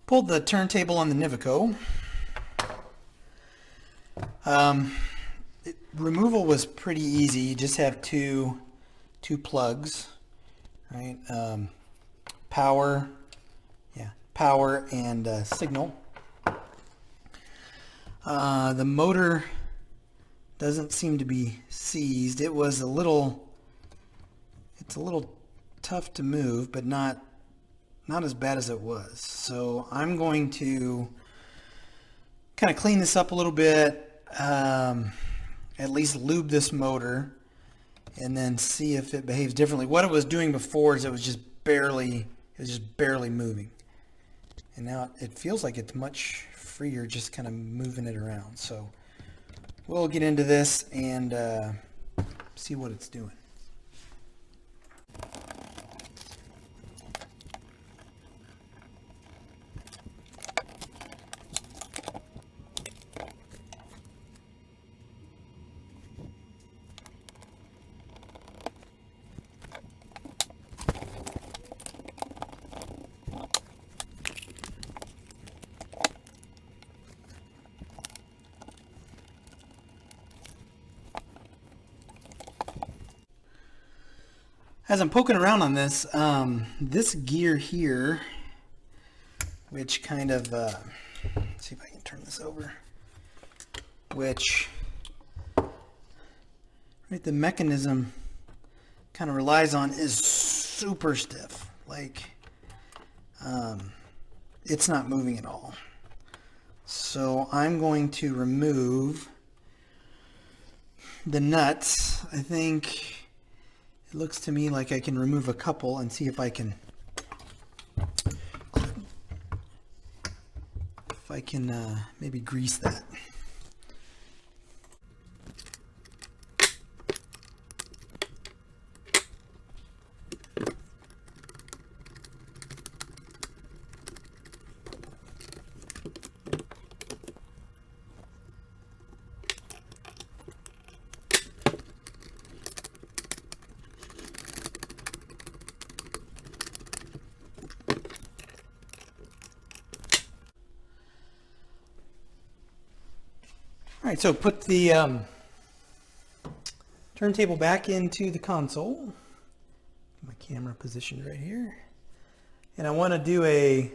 Pulled the turntable on the Nivico. Removal was pretty easy. You just have two plugs, right? Power and signal. The motor doesn't seem to be seized. It's a little tough to move, but not as bad as it was. So I'm going to kind of clean this up a little bit, at least lube this motor, and then see if it behaves differently. What it was doing before is it was just barely moving, and now it feels like it's much freer, just kind of moving it around. So we'll get into this and see what it's doing. As I'm poking around on this, this gear here, which kind of, let's see if I can turn this over, which, right, the mechanism kind of relies on, is super stiff. Like, it's not moving at all. So I'm going to remove the nuts. I think it looks to me like I can remove a couple and see if I can maybe grease that. All right, so put the turntable back into the console. My camera positioned right here. And I want to do a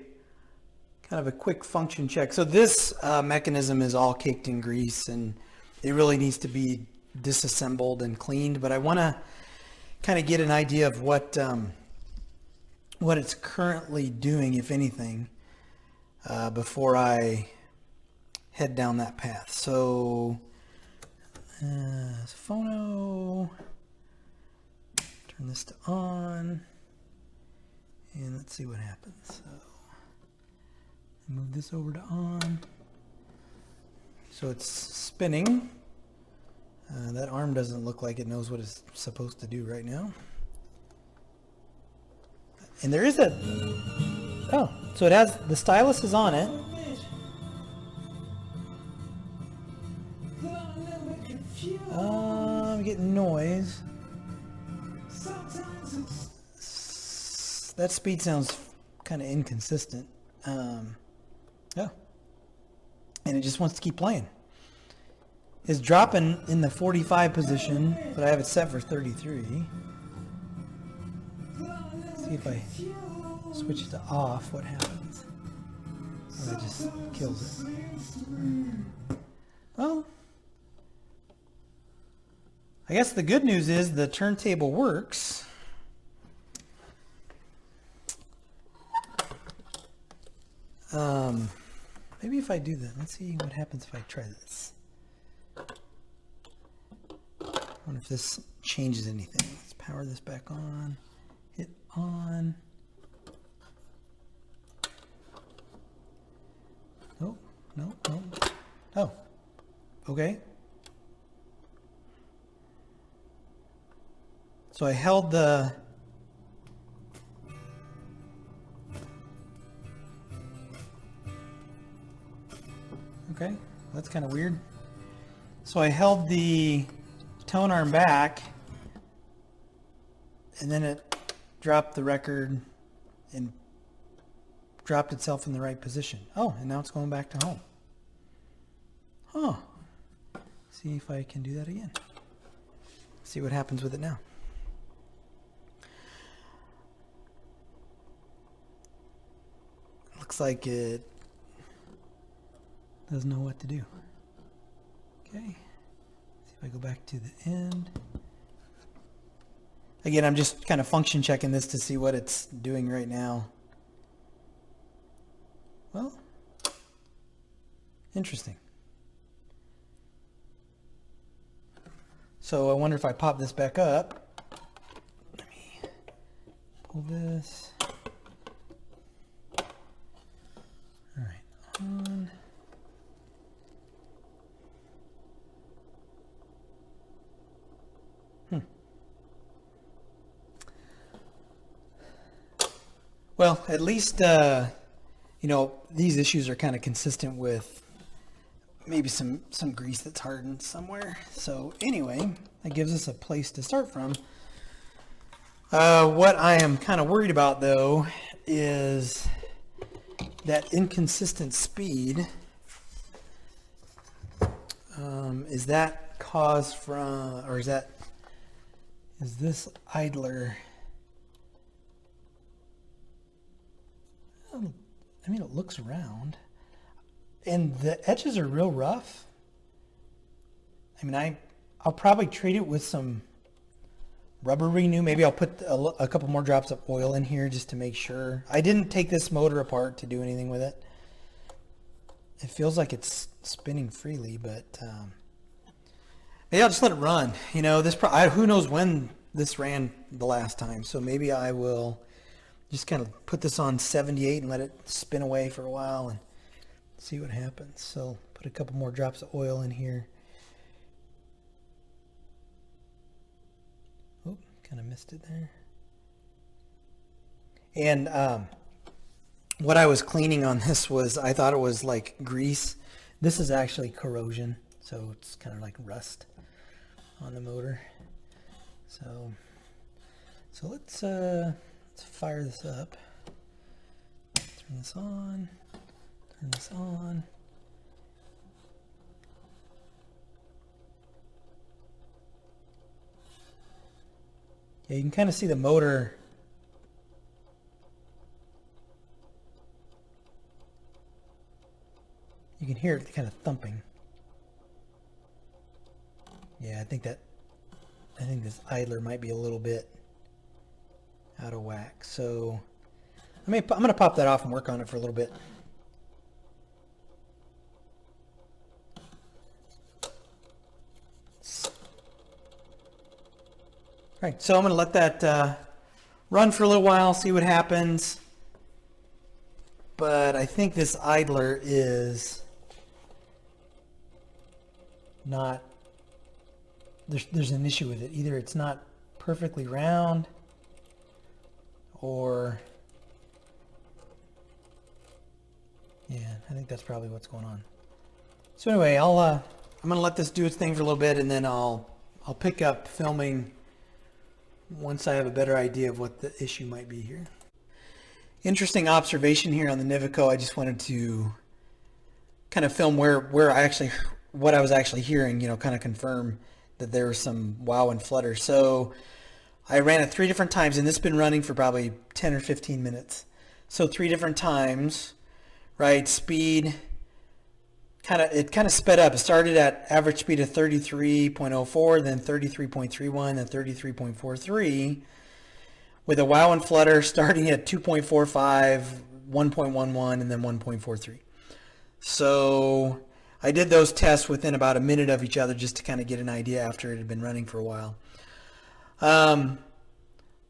kind of a quick function check. So this mechanism is all caked in grease and it really needs to be disassembled and cleaned, but I want to kind of get an idea of what it's currently doing, if anything, before I head down that path. So phono, turn this to on, and let's see what happens. So move this over to on. So it's spinning. That arm doesn't look like it knows what it's supposed to do right now. And there is so it has, the stylus is on it. I'm getting noise. That speed sounds kind of inconsistent. And it just wants to keep playing. It's dropping in the 45 position, but I have it set for 33. Let's see if I switch it to off, what happens? Oh, that just kills it. Well, I guess the good news is the turntable works. Maybe if I do that, let's see what happens if I try this. I wonder if this changes anything. Let's power this back on. Hit on. Oh, no. Oh, okay. So I held the okay, that's kind of weird. So I held the tone arm back and then it dropped the record and dropped itself in the right position. Oh, and now it's going back to home. Huh. See if I can do that again. See what happens with it now. Looks like it doesn't know what to do. Okay. See if I go back to the end. Again, I'm just kind of function checking this to see what it's doing right now. Well, interesting. So I wonder if I pop this back up. Let me pull this. All right, on. Well, at least, you know, these issues are kind of consistent with maybe some grease that's hardened somewhere. So anyway, that gives us a place to start from. What I am kind of worried about, though, is that inconsistent speed. Is that caused from, or is this idler? I mean, it looks round, and the edges are real rough. I mean, I'll probably treat it with some rubber renew. Maybe I'll put a couple more drops of oil in here just to make sure. I didn't take this motor apart to do anything with it. It feels like it's spinning freely, but maybe I'll just let it run. You know, who knows when this ran the last time, so maybe I will just kind of put this on 78 and let it spin away for a while and see what happens. So put a couple more drops of oil in here. Oh, kind of missed it there. And what I was cleaning on this was, I thought it was like grease. This is actually corrosion, so it's kind of like rust on the motor. So let's fire this up. Turn this on. Turn this on. Yeah, you can kind of see the motor. You can hear it kind of thumping. Yeah, I think this idler might be a little bit out of whack. So I'm going to pop that off and work on it for a little bit. All right, so I'm going to let that run for a little while, see what happens. But I think this idler is not, there's an issue with it. Either it's not perfectly round, or yeah, I think that's probably what's going on. So anyway, I'm gonna let this do its thing for a little bit, and then I'll pick up filming once I have a better idea of what the issue might be here. Interesting observation here on the Nivico. I just wanted to kind of film what I was actually hearing, you know, kind of confirm that there was some wow and flutter. So I ran it 3 different times, and this has been running for probably 10 or 15 minutes. So 3 different times, right? Speed, it kind of sped up. It started at average speed of 33.04, then 33.31, then 33.43, with a wow and flutter starting at 2.45, 1.11, and then 1.43. So I did those tests within about a minute of each other just to kind of get an idea after it had been running for a while.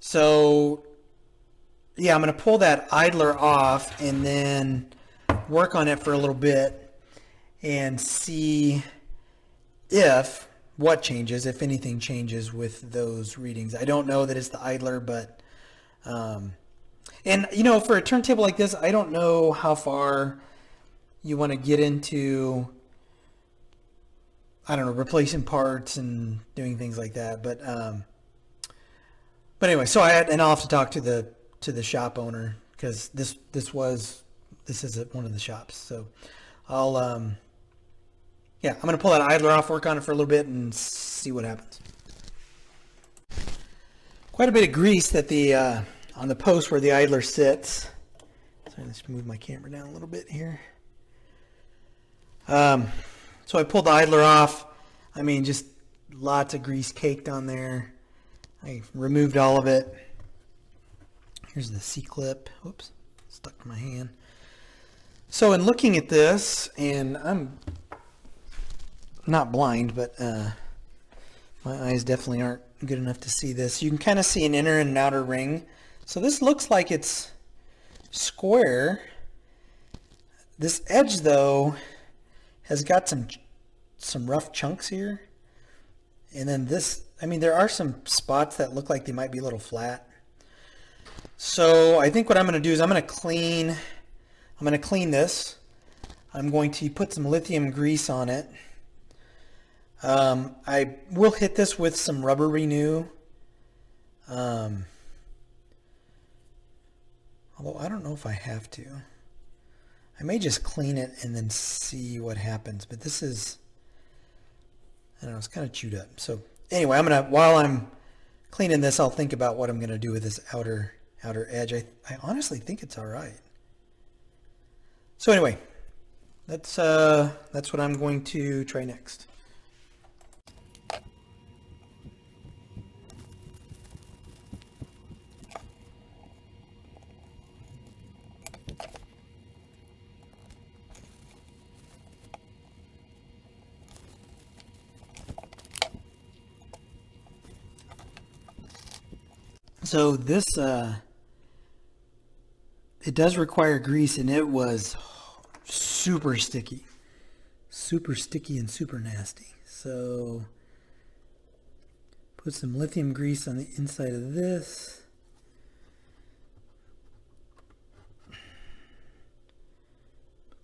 So yeah, I'm going to pull that idler off and then work on it for a little bit and see what changes, if anything changes with those readings. I don't know that it's the idler, but and you know, for a turntable like this, I don't know how far you want to get into, I don't know, replacing parts and doing things like that. But anyway, so I'll have to talk to the shop owner, because this was this is at one of the shops. So I'll, yeah, I'm going to pull that idler off, work on it for a little bit, and see what happens. Quite a bit of grease that the on the post where the idler sits. So let's move my camera down a little bit here. So I pulled the idler off. I mean, just lots of grease caked on there. I removed all of it. Here's the C-clip. Whoops, stuck to my hand. So in looking at this, and I'm not blind, but my eyes definitely aren't good enough to see this. You can kind of see an inner and an outer ring. So this looks like it's square. This edge, though, has got some rough chunks here. And then this, I mean, there are some spots that look like they might be a little flat. So I think what I'm going to do is I'm going to clean this. I'm going to put some lithium grease on it. I will hit this with some rubber renew. Although I don't know if I have to. I may just clean it and then see what happens. But this is, I don't know, it's kind of chewed up. So anyway, while I'm cleaning this, I'll think about what I'm going to do with this outer edge. I honestly think it's all right. So anyway, that's what I'm going to try next. So this, it does require grease, and it was super sticky and super nasty. So put some lithium grease on the inside of this. Put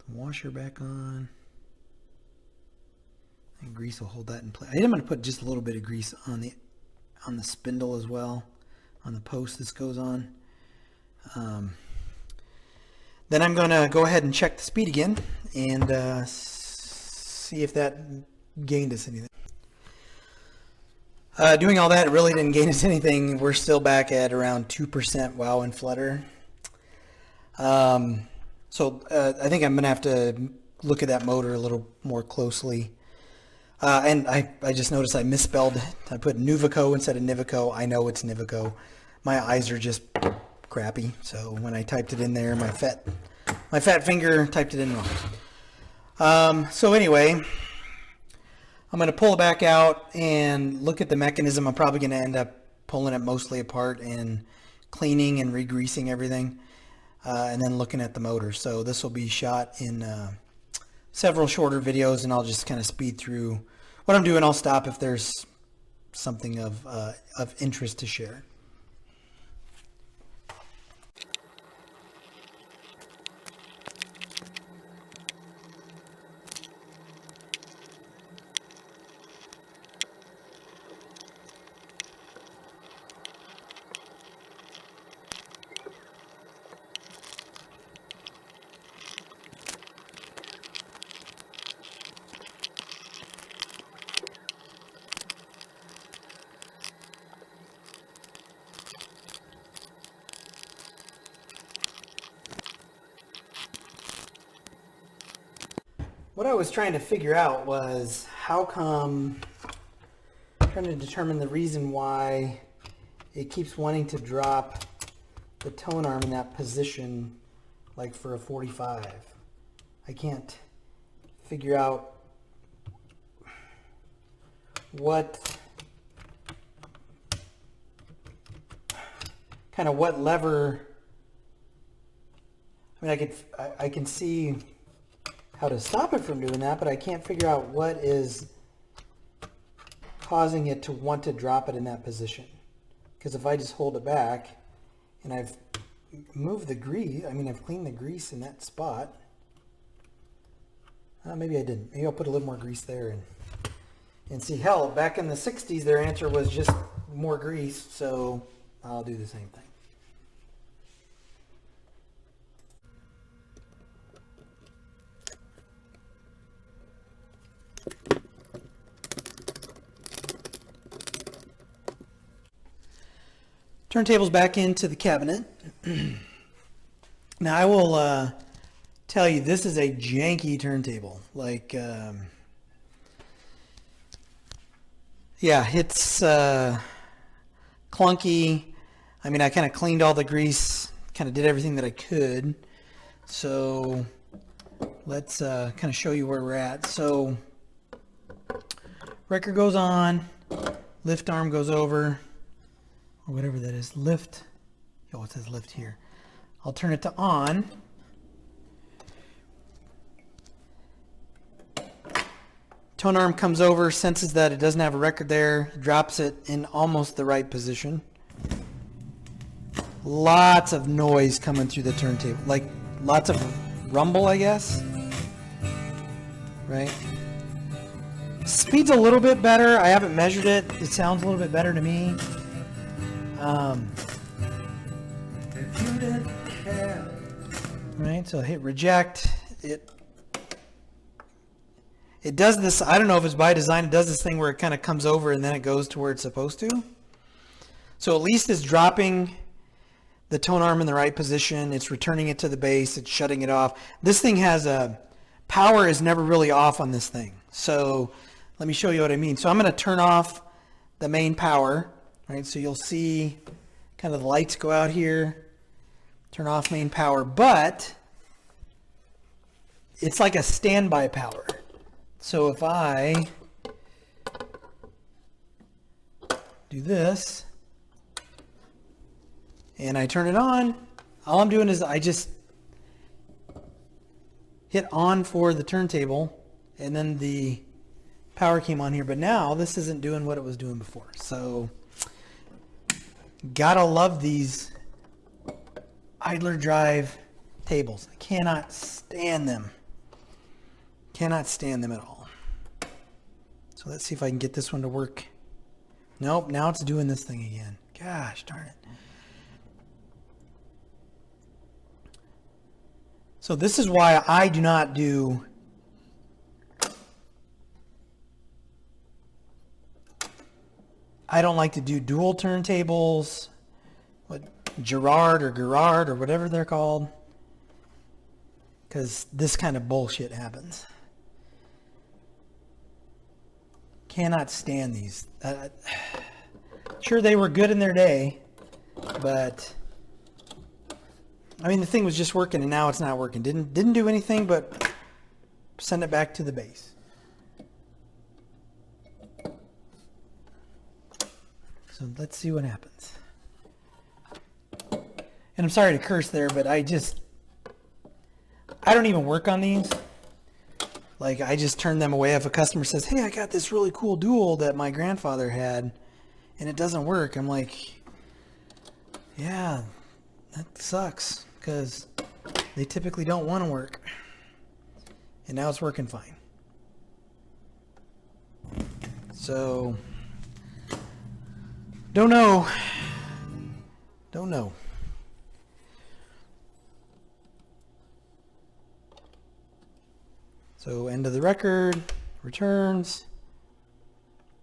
the washer back on. And grease will hold that in place. I am going to put just a little bit of grease on the spindle as well, on the post this goes on. Then I'm going to go ahead and check the speed again and see if that gained us anything. Doing all that really didn't gain us anything. We're still back at around 2% wow and flutter. So I think I'm going to have to look at that motor a little more closely. And I just noticed I misspelled it. I put Nivico instead of Nivico. I know it's Nivico. My eyes are just crappy, so when I typed it in there, my fat finger typed it in wrong. So anyway, I'm going to pull it back out and look at the mechanism. I'm probably going to end up pulling it mostly apart and cleaning and re-greasing everything, and then looking at the motor. So this will be shot in several shorter videos, and I'll just kind of speed through what I'm doing. I'll stop if there's something of interest to share. What I was trying to figure out was how come, trying to determine the reason why it keeps wanting to drop the tone arm in that position, like for a 45. I can't figure out what lever. I mean, I can see how to stop it from doing that, but I can't figure out what is causing it to want to drop it in that position. Because if I just hold it back and I've moved the grease, I've cleaned the grease in that spot. Maybe I didn't. Maybe I'll put a little more grease there and see. Hell, back in the 60s, their answer was just more grease, so I'll do the same thing. Turntable's back into the cabinet. Now I will tell you, this is a janky turntable. Like, yeah, it's clunky. I mean, I kind of cleaned all the grease, kind of did everything that I could. So let's kind of show you where we're at. So record goes on, lift arm goes over, or whatever that is, lift. Oh, it says lift here. I'll turn it to on. Tone arm comes over, senses that it doesn't have a record there, drops it in almost the right position. Lots of noise coming through the turntable, like lots of rumble, I guess. Right? Speed's a little bit better. I haven't measured it. It sounds a little bit better to me. Right, so hit reject. It does this, I don't know if it's by design, it does this thing where it kind of comes over and then it goes to where it's supposed to. So at least it's dropping the tone arm in the right position. It's returning it to the base. It's shutting it off. This thing has a, power is never really off on this thing. So let me show you what I mean. So I'm going to turn off the main power, right? So you'll see kind of the lights go out here, turn off main power, but it's like a standby power. So if I do this and I turn it on, all I'm doing is I just hit on for the turntable and then the power came on here. But now this isn't doing what it was doing before. So gotta love these idler drive tables. I cannot stand them. Cannot stand them at all. So let's see if I can get this one to work. Nope, now it's doing this thing again. Gosh darn it. So this is why I do not do I don't like to do dual turntables, what Gerard or whatever they're called, because this kind of bullshit happens. Cannot stand these. Sure, they were good in their day, but I mean the thing was just working and now it's not working. Didn't do anything but send it back to the base. So let's see what happens. And I'm sorry to curse there, but I don't even work on these. Like, I just turn them away if a customer says, hey, I got this really cool dual that my grandfather had and it doesn't work. I'm like, yeah, that sucks because they typically don't want to work. And now it's working fine. So don't know. So end of the record, returns,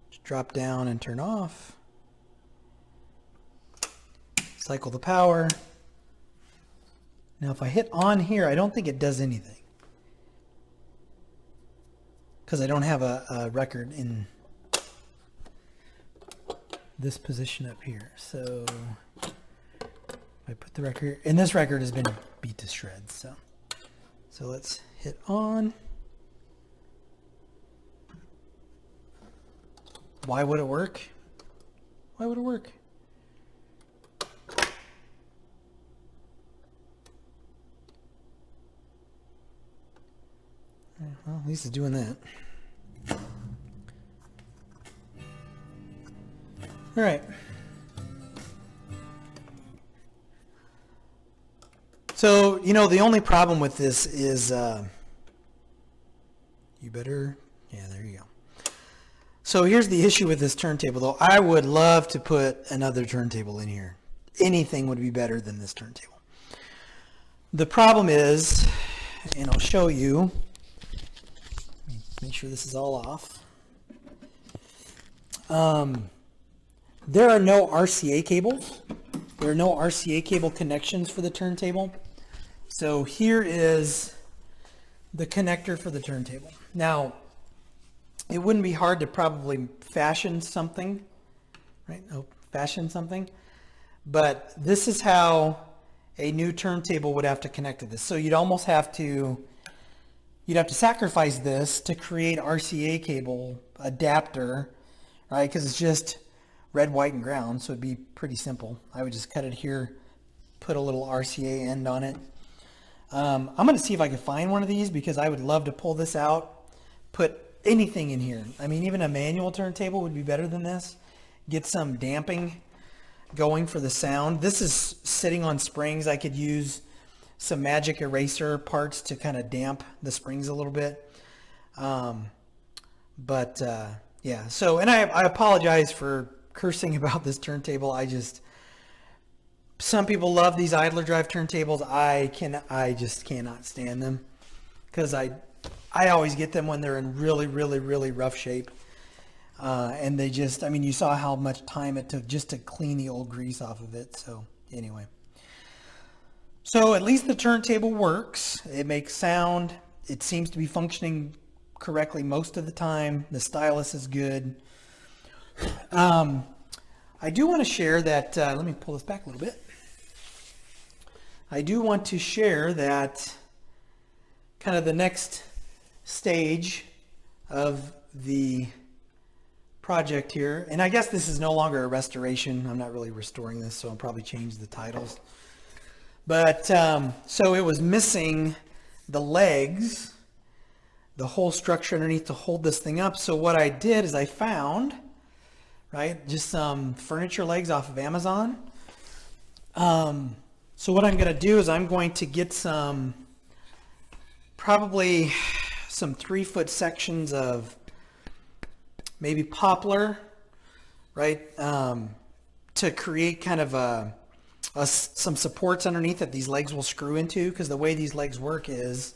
just drop down and turn off. Cycle the power. Now if I hit on here, I don't think it does anything because I don't have a record in this position up here. So I put the record, and this record has been beat to shreds. So let's hit on. Why would it work? Why would it work? Well, at least it's doing that. All right. So, you know, the only problem with this is, yeah, there you go. So here's the issue with this turntable, though. I would love to put another turntable in here. Anything would be better than this turntable. The problem is, and I'll show you, make sure this is all off. There are no RCA cables There are no RCA cable connections for the turntable. So here is the connector for the turntable. Now, it wouldn't be hard to probably fashion something, right? Oh, fashion something. But this is how a new turntable would have to connect to this. So you'd almost have to, sacrifice this to create RCA cable adapter, right? Because it's just red, white, and ground, so it'd be pretty simple. I would just cut it here, put a little RCA end on it. I'm going to see if I can find one of these because I would love to pull this out, put anything in here. I mean, even a manual turntable would be better than this. Get some damping going for the sound. This is sitting on springs. I could use some magic eraser parts to kind of damp the springs a little bit. Yeah, so, and I apologize for cursing about this turntable. Some people love these idler drive turntables. I just cannot stand them because I always get them when they're in really, really, really rough shape. And they just, I mean, you saw how much time it took just to clean the old grease off of it. So anyway, so at least the turntable works. It makes sound. It seems to be functioning correctly most of the time. The stylus is good. I do want to share that, let me pull this back a little bit. I do want to share that kind of the next stage of the project here, and I guess this is no longer a restoration. I'm not really restoring this, so I'll probably change the titles. But so it was missing the legs, the whole structure underneath to hold this thing up. So what I did is I found, right, just some furniture legs off of Amazon. So what I'm going to do is I'm going to get probably some 3-foot sections of maybe poplar, right, to create kind of some supports underneath that these legs will screw into, because the way these legs work is,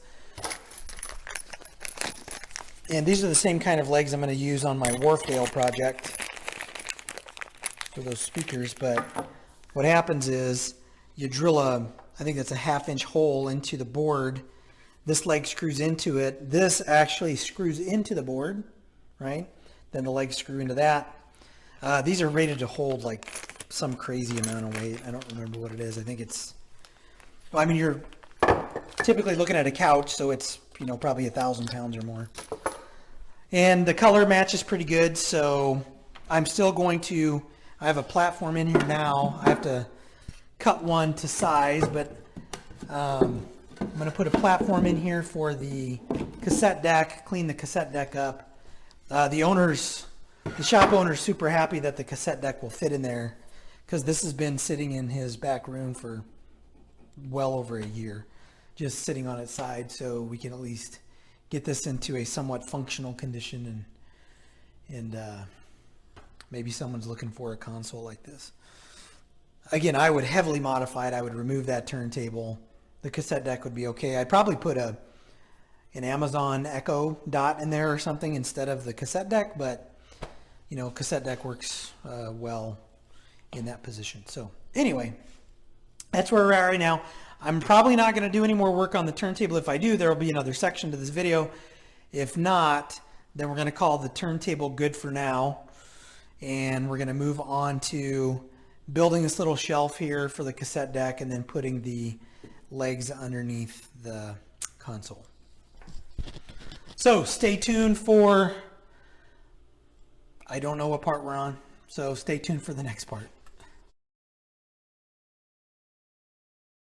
and these are the same kind of legs I'm going to use on my Wharfdale project for those speakers, but what happens is you drill I think that's a 1/2-inch hole into the board. This leg screws into it. This actually screws into the board, right? Then the legs screw into that. These are rated to hold like some crazy amount of weight. I don't remember what it is. I think it's, well, I mean, you're typically looking at a couch, so it's, probably 1,000 pounds or more. And the color matches pretty good, so I'm still going to, I have a platform in here now. I have to cut one to size, but I'm going to put a platform in here for the cassette deck, clean the cassette deck up. The shop owner's super happy that the cassette deck will fit in there, because this has been sitting in his back room for well over a year, just sitting on its side, so we can at least get this into a somewhat functional condition, and maybe someone's looking for a console like this. Again, I would heavily modify it. I would remove that turntable. The cassette deck would be okay. I'd probably put an Amazon Echo Dot in there or something instead of the cassette deck, but cassette deck works well in that position. So anyway, that's where we're at right now. I'm probably not going to do any more work on the turntable. If I do, there will be another section to this video. If not, then we're going to call the turntable good for now, and we're going to move on to building this little shelf here for the cassette deck, and then putting the legs underneath the console. So stay tuned for, I don't know what part we're on, so stay tuned for the next part.